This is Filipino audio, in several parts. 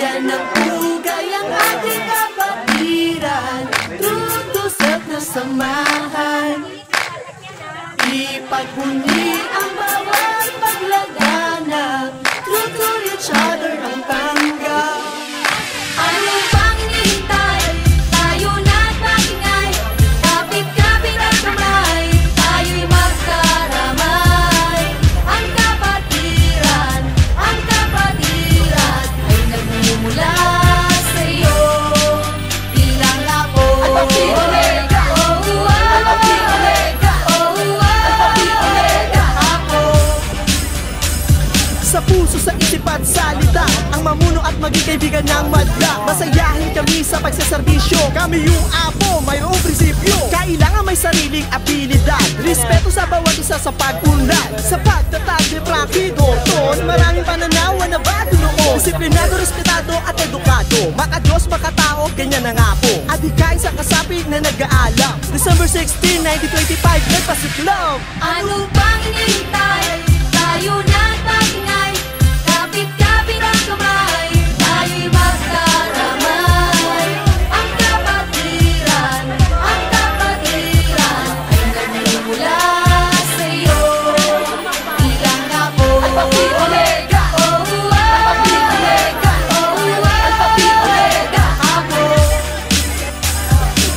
Bigyan ng pugay ang ating kapatiran, tutusok na samahan. Ipagpuni ang bawat paglaganap, true to each other ang tanggap. Ano bang hinihintay? Tayo na't maingay, kapit-kapit ang kamay, tayo'y magkaramay. Ang kapatiran ay nagmumula sa'yo. Bilang apo, Alpha Omega, Alpha Omega, Alpha Omega, apo. Sa puso, sa isip at salita, ang mamuno at maging kaibigan ng madla. Masayahin kami sa pagsaserbisyo, kami yung apo, mayroong prinsipyo. Kailangan may sariling abilidad, respeto sa bawat isa sa pag-unlad. Sa pagtatag ni Frankie Gorton, maraming pananaw na bago noon. Disiplinado, respetado at edukado, maka-Diyos, maka-tao, ganyan ang apo. Adhikay sa kasapig na nag-aalam, December 16, 1925, nagpasiklong. Ano bang hinihintay? Tayo na't maingay, kapit-kapit ang kamay, tayo'y magkaramay. Ang kapatiran ay nagmumula sa'yo. Bilang apo, Alpha Omega, Alpha Omega, Alpha Omega, apo.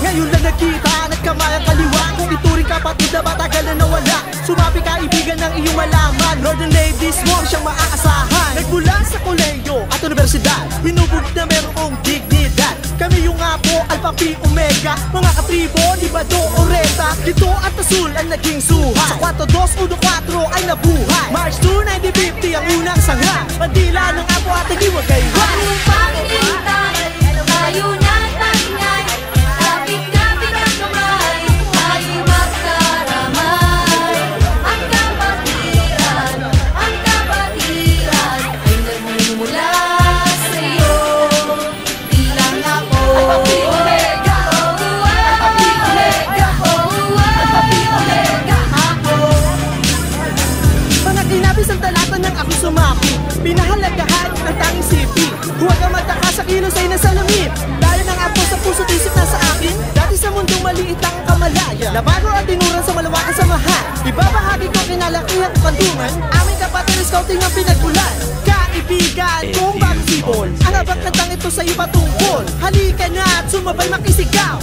Ngayon lang nakita, nagkamay ang kaliwa, kung ituring kapatid na matagal na nawala. Sumapi kaibigan ng iyong malaman, Northern Ladies mo siyang maaasahan. Nagmula sa kolehiyo at universidad, hinubog na merong dignidad. Kami yung apo, Alpha Phi Omega, mga katribo, Libado, Oreta. Dito at Azul ang naging suha, sa 4214 ay nabuhay. March 2, 1950 ang unang sangha, bandila ng apo at nagiwagayway. Ano bang hinihintay? Tayo na't maingay, kapit-kapit ang kamay, tayo'y magkaramay. Ang kapatiran ay nagmumula sa'yo. Bilang apo, Alpha Omega, Alpha Omega, Alpha Omega, apo. Mga kinabis ang talata ng ako sumapi, pinahalagahan ang tanging sipi. Huwag kang magtaka sa kilos ay nasa lamit, dahil ng apo sa puso't isip na sa akin. Dati sa mundong maliit ang kamalaya, na bago at tinuran sa malawakang samahan. Ibabahagi ko kinalakihan ko kandungan, aming kapatid scouting ang pinagbulan. Kaibigan kong bagong sibol, ang abang kantang ito sa'yo patungkol. Halika na at sumabay makisigaw.